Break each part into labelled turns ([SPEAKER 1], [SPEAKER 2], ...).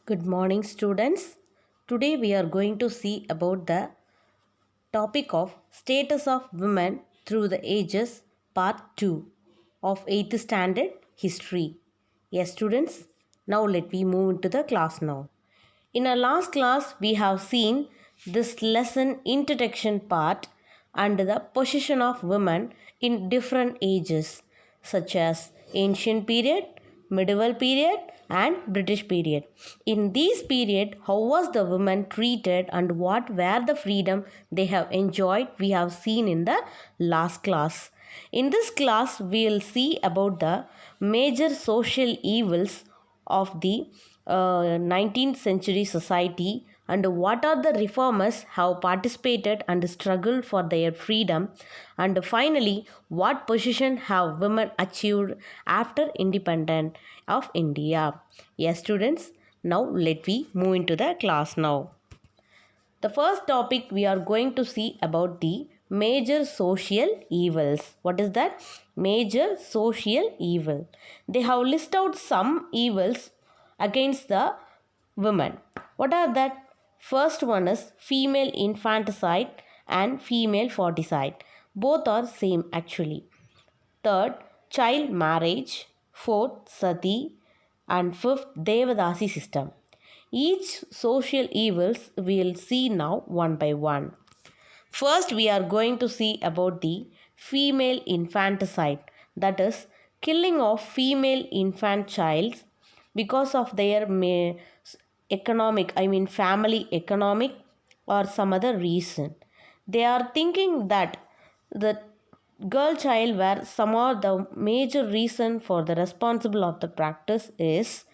[SPEAKER 1] Good morning, students. Today we are going to see about the topic of status of women through the ages, part 2 of 8th standard history. Yes, students, now let me move into the class now. In our last class, we have seen this lesson introduction part and the position of women in different ages, such as ancient period, medieval period, and British period. In these period, how was the women treated and what were the freedom they have enjoyed? We have seen in the last class. In this class, we will see about the major social evils of the 19th century society and what are the reformers have participated and struggled for their freedom, and finally what position have women achieved after independence of India. Yes, students, now let me move into the class now. The first topic we are going to see about the major social evils. What is that? Major social evil. They have listed out some evils against the women. What are that? First one is female infanticide and female foeticide. Both are same actually. Third, child marriage. Fourth, sati. And fifth, Devadasi system. Each social evils we will see now one by one. First, we are going to see about the female infanticide, that is, killing of female infant childs because of their economic, family economic or some other reason. They are thinking that the girl child were somehow the major reason for the responsible of the practice is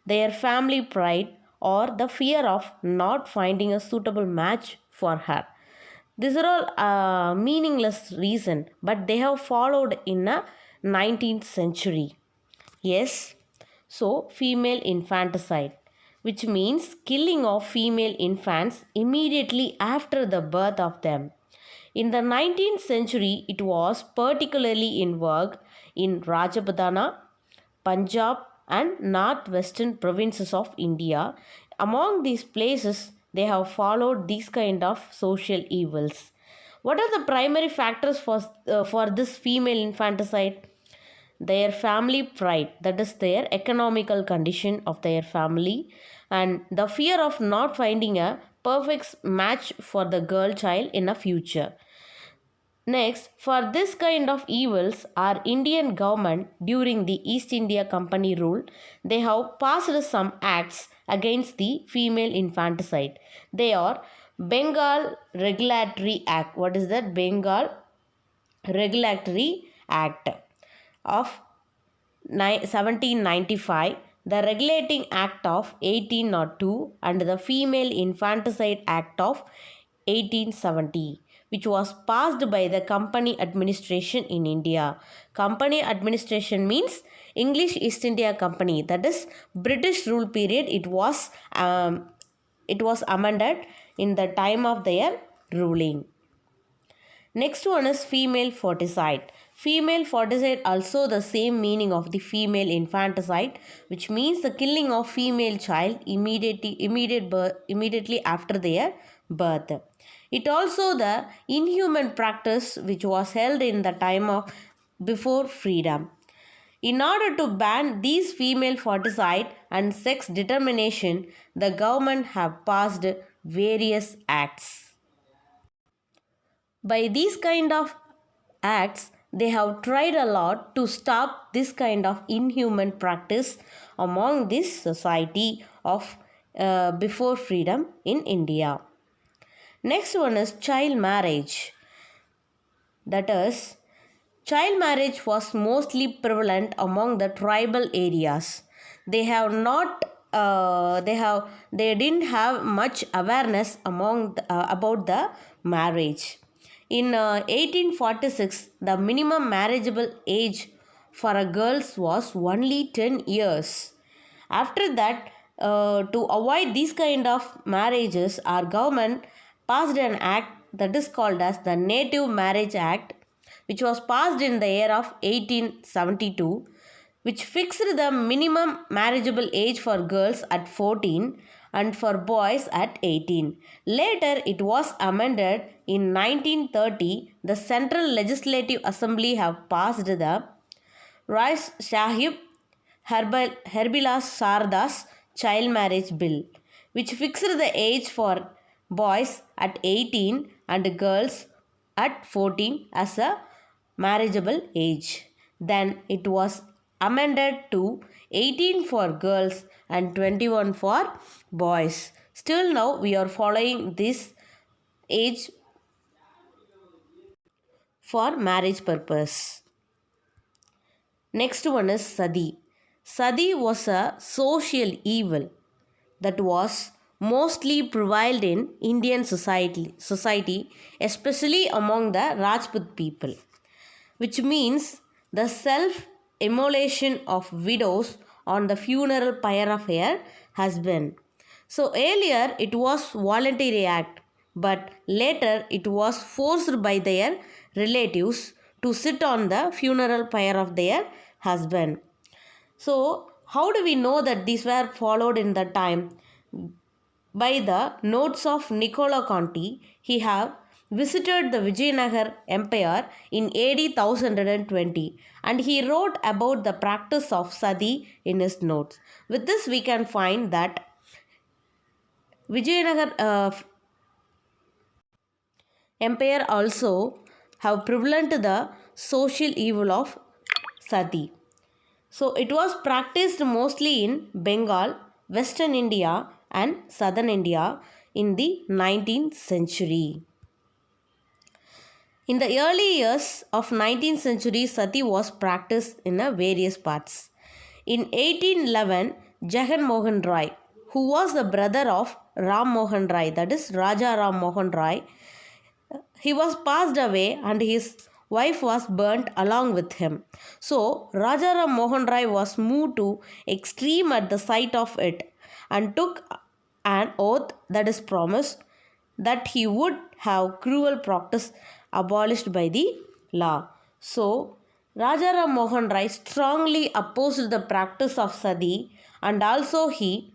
[SPEAKER 1] their family pride or the fear of not finding a suitable match for her. These are all meaningless reason, but they have followed in a 19th century. Yes, so female infanticide, which means killing of female infants immediately after the birth of them. In the 19th century, it was particularly in vogue in Rajputana, Punjab, and northwestern provinces of India. Among these places, they have followed these kind of social evils. What are the primary factors for this female infanticide? Their family pride, that is their economical condition of their family, and the fear of not finding a perfect match for the girl child in a future. Next, for this kind of evils, our Indian government during the East India Company rule, they have passed some acts against the female infanticide. They are Bengal Regulatory Act. What is that? Bengal Regulatory Act of 1795, the Regulating Act of 1802, and the Female Infanticide Act of 1870, which was passed by the Company administration in India. Company administration means English East India Company, that is British rule period. It was amended in the time of their ruling. Next one is female foeticide. Female foeticide also the same meaning of the female infanticide, which means the killing of female child immediately after their birth. It also the inhuman practice which was held in the time of before freedom. In order to ban these female foeticide and sex determination, the government have passed various acts. By these kind of acts, they have tried a lot to stop this kind of inhuman practice among this society of before freedom in India. Next one is child marriage. That is, child marriage was mostly prevalent among the tribal areas. They have not they didn't have much awareness about the marriage. In 1846, the minimum marriageable age for a girls was only 10 years. After that, to avoid these kind of marriages, our government passed an act that is called as the Native Marriage Act, which was passed in the year of 1872. which fixed the minimum marriageable age for girls at 14 and for boys at 18. Later, it was amended in 1930. The Central Legislative Assembly have passed the Rais Sahib Herbilas Sardas Child Marriage Bill, which fixed the age for boys at 18 and girls at 14 as a marriageable age. Then it was amended to 18 for girls and 21 for boys. Still now we are following this age for marriage purpose. Next one is Sati. Sati was a social evil that was mostly prevailed in Indian society, especially among the Rajput people, which means the self-immolation of widows on the funeral pyre of her husband. So earlier it was voluntary act, but later it was forced by their relatives to sit on the funeral pyre of their husband. So how do we know that these were followed in the time? By the notes of Niccolo Conti, he have visited the Vijayanagar Empire in AD 1120 and he wrote about the practice of sati in his notes. With this we can find that Vijayanagar Empire also have prevalent the social evil of sati. So it was practiced mostly in Bengal, Western India and Southern India in the 19th century. In the early years of 19th century, sati was practiced in various parts. In 1811, Jagan Mohan Rai, who was the brother of Ram Mohan Rai, that is Raja Ram Mohan Rai, he was passed away and his wife was burnt along with him. So Raja Ram Mohan Rai was moved to extreme at the sight of it and took an oath, that is promised, that he would have cruel practice abolished by the law. So Raja Ram Mohan Rai strongly opposed the practice of sati and also he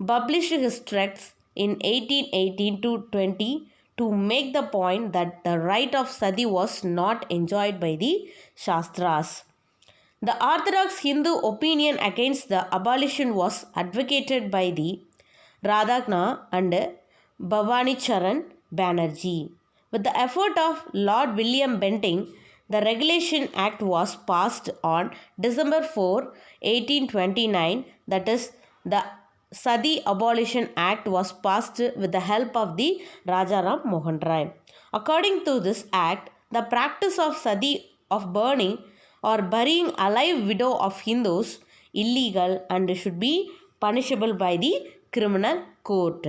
[SPEAKER 1] published his tracts in 1818 to 20 to make the point that the right of sati was not enjoyed by the Shastras. The orthodox Hindu opinion against the abolition was advocated by the Radhagna and Bhavani Charan Banerjee. With the effort of Lord William Bentinck, the Regulation Act was passed on December 4, 1829, that is, the Sati Abolition Act was passed with the help of the Raja Ram Mohan Rai. According to this act, the practice of sati, of burning or burying alive widow of Hindus, illegal and should be punishable by the criminal court.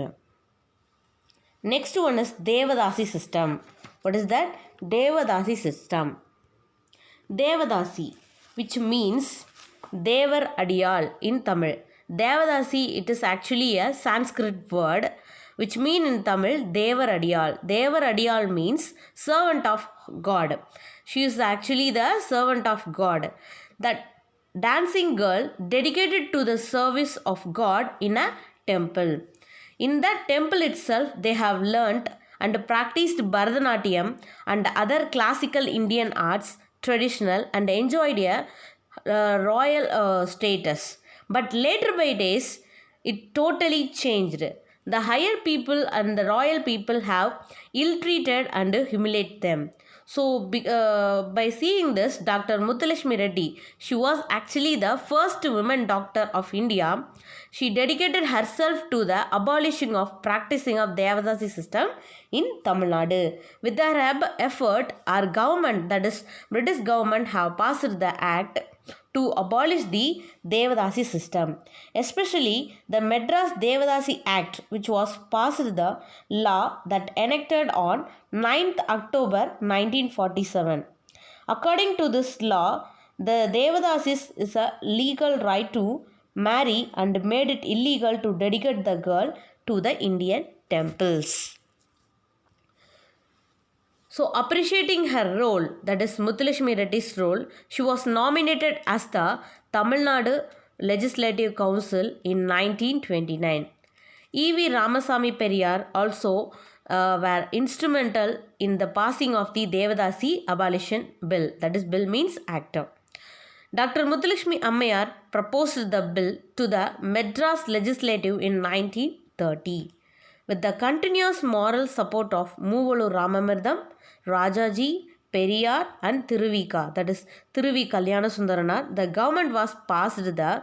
[SPEAKER 1] Next one is Devadasi system. What is that? Devadasi system. Devadasi, which means Devar Adiyal in Tamil. Devadasi, it is actually a Sanskrit word which mean in Tamil Devar Adiyal. Devar Adiyal means servant of God. She is actually the servant of God. That dancing girl dedicated to the service of God in a temple. In that temple itself, they have learnt and practiced Bharatanatyam and other classical Indian arts, traditional, and enjoyed a royal status. But later by days, it totally changed. The higher people and the royal people have ill-treated and humiliated them. So, by seeing this, Dr. Muthulakshmi Reddy, she was actually the first woman doctor of India. She dedicated herself to the abolishing of practicing of Devadasi system in Tamil Nadu. With her effort, our government, that is British government, have passed the act to abolish the Devadasi system. Especially the Madras Devadasi Act, which was passed the law that enacted on 9th October 1947. According to this law, the Devadasis is a legal right to marry and made it illegal to dedicate the girl to the Indian temples. So, appreciating her role, that is Muthulakshmi Reddy's role, she was nominated as the Tamil Nadu Legislative Council in 1929. E.V. Ramasamy Periyar also were instrumental in the passing of the Devadasi Abolition Bill. That is, bill means act. Dr. Muthulakshmi Ammayar proposed the bill to the Madras Legislative in 1930. With the continuous moral support of Moovalu Ramamirdam, Rajaji, Periyar and Thiruvika, that is Thiruvi Kalyana Sundaranar, the government was passed the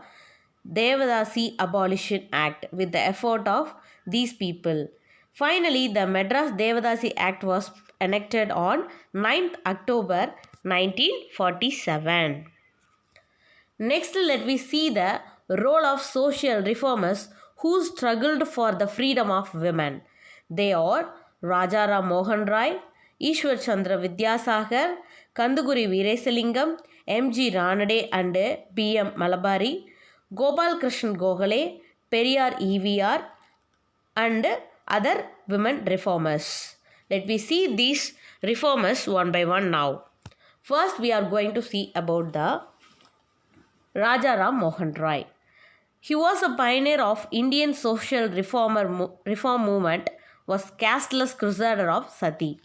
[SPEAKER 1] Devadasi Abolition Act with the effort of these people. Finally, the Madras Devadasi Act was enacted on 9th October 1947. Next, let me see the role of social reformers who struggled for the freedom of women. They are Rajaram Mohan Roy, Ishwar Chandra Vidyasagar, Kanduguri Veerasalingam, M.G. Ranade and B.M. Malabari, Gopal Krishnan Gokhale, Periyar E.V.R. and other women reformers. Let me see these reformers one by one now. First, we are going to see about the Rajaram Mohan Roy. He was a pioneer of Indian social reform movement, was casteless crusader of Sati.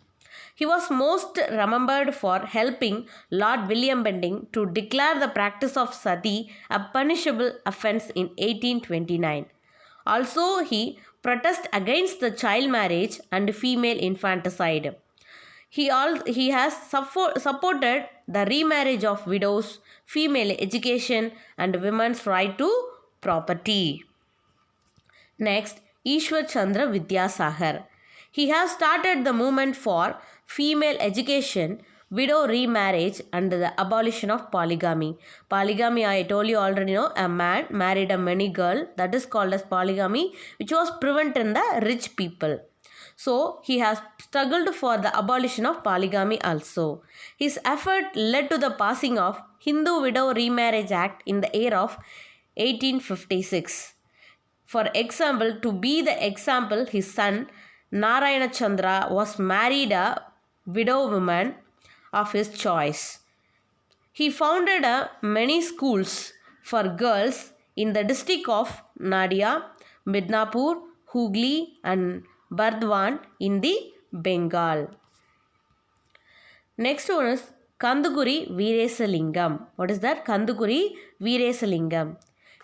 [SPEAKER 1] He was most remembered for helping Lord William Bentinck to declare the practice of Sati a punishable offence in 1829. Also, he protested against the child marriage and female infanticide. He has supported the remarriage of widows, female education and women's right to property. Next, Ishwar Chandra Vidyasagar. He has started the movement for female education, widow remarriage and the abolition of polygamy. Polygamy, I told you already, a man married a many girl, that is called as polygamy, which was prevented in the rich people. So, he has struggled for the abolition of polygamy also. His effort led to the passing of Hindu Widow Remarriage Act in the year of 1856. For example, to be the example, his son Narayana Chandra was married a widow woman of his choice. He founded many schools for girls in the district of Nadia, Midnapur, Hooghly and Burdwan in the Bengal. Next one is Kanduguri Veerasalingam. What is that? Kanduguri Veerasalingam.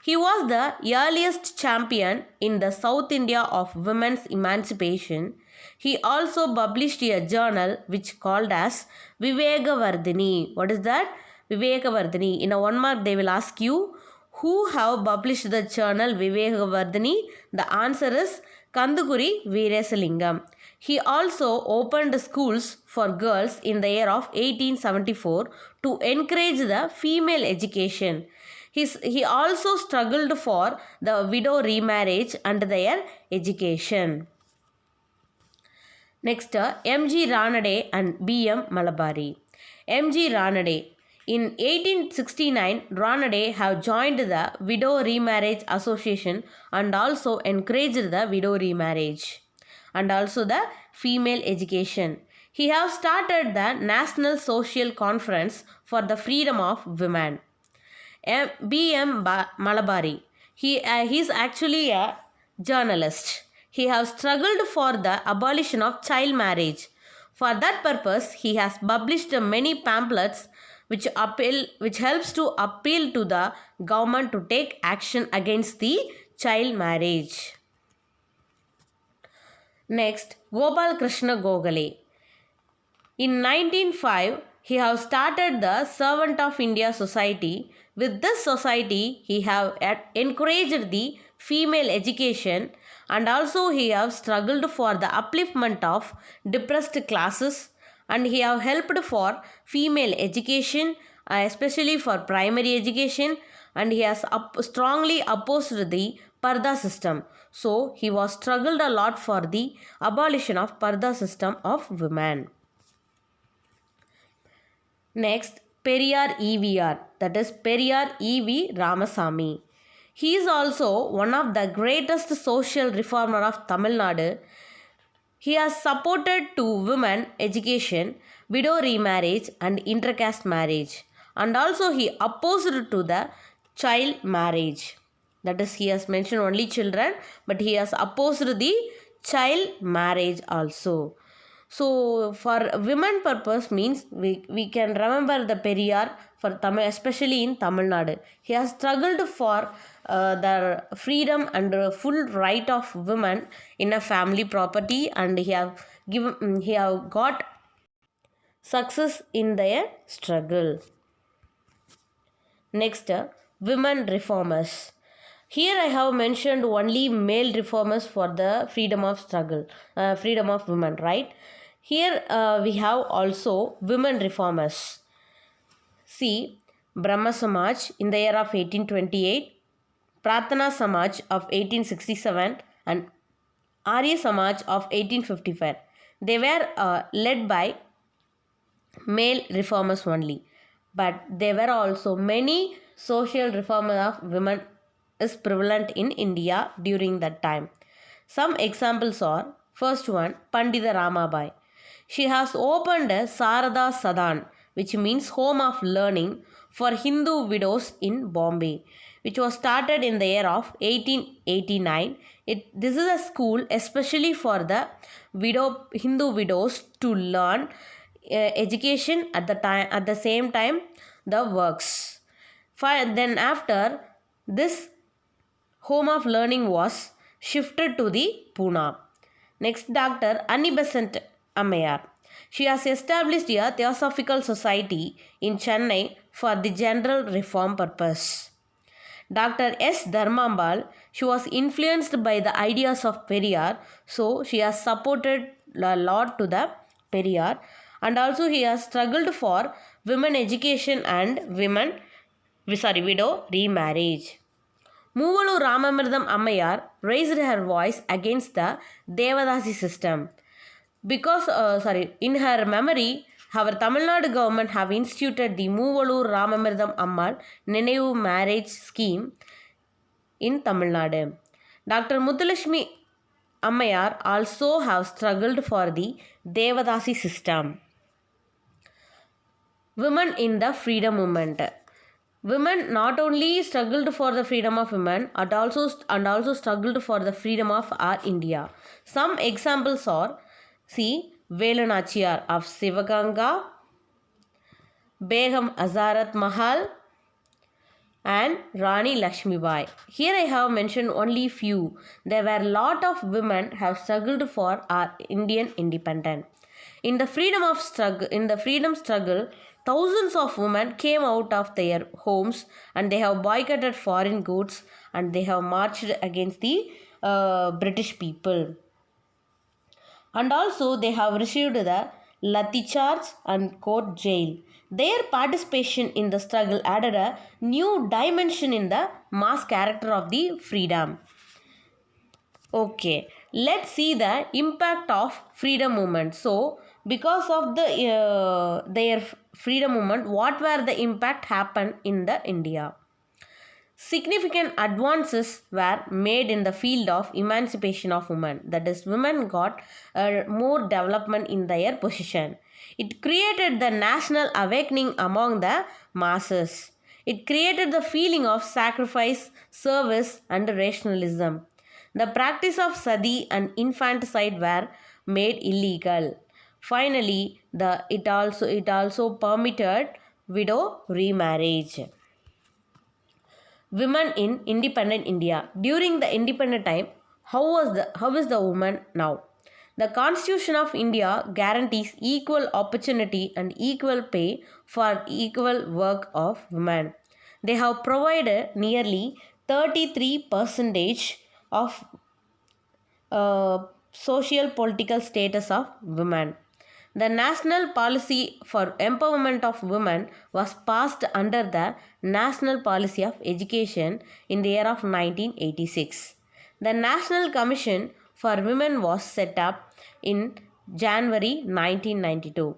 [SPEAKER 1] He was the earliest champion in the South India of women's emancipation. He also published a journal which called as Vivekavardhini. What is that? Vivekavardhini. In a 1 mark they will ask you who have published the journal Vivekavardhini. The answer is Kanduguri Veerasalingam. He also opened schools for girls in the year of 1874 to encourage the female education. He also struggled for the widow remarriage and their education. Next, M.G. Ranade and B.M. Malabari. M.G. Ranade. In 1869, Ranade have joined the Widow Remarriage Association and also encouraged the widow remarriage and also the female education. He have started the National Social Conference for the Freedom of Women. B.M. Malabari. He is actually a journalist. He has struggled for the abolition of child marriage. For that purpose, he has published many pamphlets which helps to appeal to the government to take action against the child marriage. Next, Gopal Krishna Gokhale. In 1905, he have started the Servant of India Society. With this society, he have encouraged the female education and also he have struggled for the upliftment of depressed classes and he have helped for female education, especially for primary education, and he has strongly opposed the Parda system. So, he was struggled a lot for the abolition of Parda system of women. Next, Periyar E.V.R. that is Periyar E.V. Ramasamy. He is also one of the greatest social reformer of Tamil Nadu. He has supported to women education, widow remarriage and intercaste marriage. And also he opposed to the child marriage. That is, he has mentioned only children, but he has opposed the child marriage also. So for women purpose means we can remember the Periyar for Tamil, especially in Tamil Nadu. He has struggled for the freedom and full right of women in a family property, and he have got success in their struggle. Next, women reformers. Here I have mentioned only male reformers for the freedom of struggle, freedom of women, right? Here we have also women reformers. See, Brahma Samaj in the year of 1828, Pratana Samaj of 1867 and Arya Samaj of 1855. They were led by male reformers only, but there were also many social reformers of women is prevalent in India during that time. Some examples are: first one, Pandita Ramabai. She has opened a Sarada Sadan, which means home of learning, for Hindu widows in Bombay, which was started in the year of 1889. This is a school especially for the Hindu widows to learn education at the same time the works. Then after this home of learning was shifted to the Pune. Next, Dr. Annie Besant Ammayar. She has established a Theosophical Society in Chennai for the general reform purpose. Dr. S. Dharmambal, she was influenced by the ideas of Periyar, so she has supported a lot to the Periyar, and also he has struggled for women education and widow remarriage. Moovalu Ramamridam Ammayar raised her voice against the Devadasi system. Because, in her memory, our Tamil Nadu government have instituted the Moovalu Ramamridam Ammal Nenevu marriage scheme in Tamil Nadu. Dr. Muthulakshmi Ammayar also have struggled for the Devadasi system. Women in the freedom movement. Women not only struggled for the freedom of women and also struggled for the freedom of our India. Some examples are, see, Velu Nachiyar of Sivaganga, Begum Azarat Mahal and Rani Lakshmibai. Here I have mentioned only few. There were a lot of women have struggled for our Indian independence. In the freedom struggle, thousands of women came out of their homes and they have boycotted foreign goods and they have marched against the British people. And also they have received the lathi charge and court jail. Their participation in the struggle added a new dimension in the mass character of the freedom. Okay, let's see the impact of freedom movement. So, because of their freedom movement, what were the impact happened in the India? Significant advances were made in the field of emancipation of women. That is, women got more development in their position. It created the national awakening among the masses. It created the feeling of sacrifice, service, and rationalism. The practice of sati and infanticide were made illegal. Finally, it also permitted widow remarriage. Women in independent India. During the independent time, how is the woman now? The Constitution of India guarantees equal opportunity and equal pay for equal work of women. They have provided nearly 33% of social political status of women. The national policy for empowerment of women was passed under the National Policy of Education in the year of 1986. The National Commission for Women was set up in January 1992.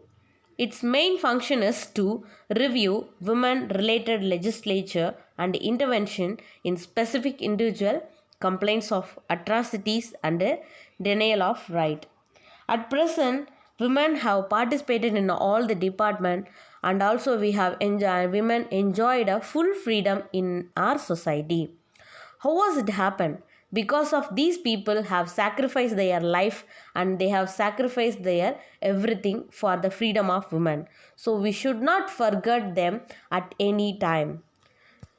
[SPEAKER 1] Its main function is to review women-related legislature and intervention in specific individual complaints of atrocities and denial of right. At present, women have participated in all the department, and also women enjoyed a full freedom in our society. How was it happen? Because of these people have sacrificed their life, and they have sacrificed their everything for the freedom of women. So we should not forget them at any time.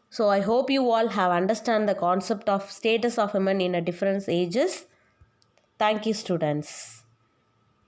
[SPEAKER 1] So I hope you all have understand the concept of status of women in a different ages. Thank you, students.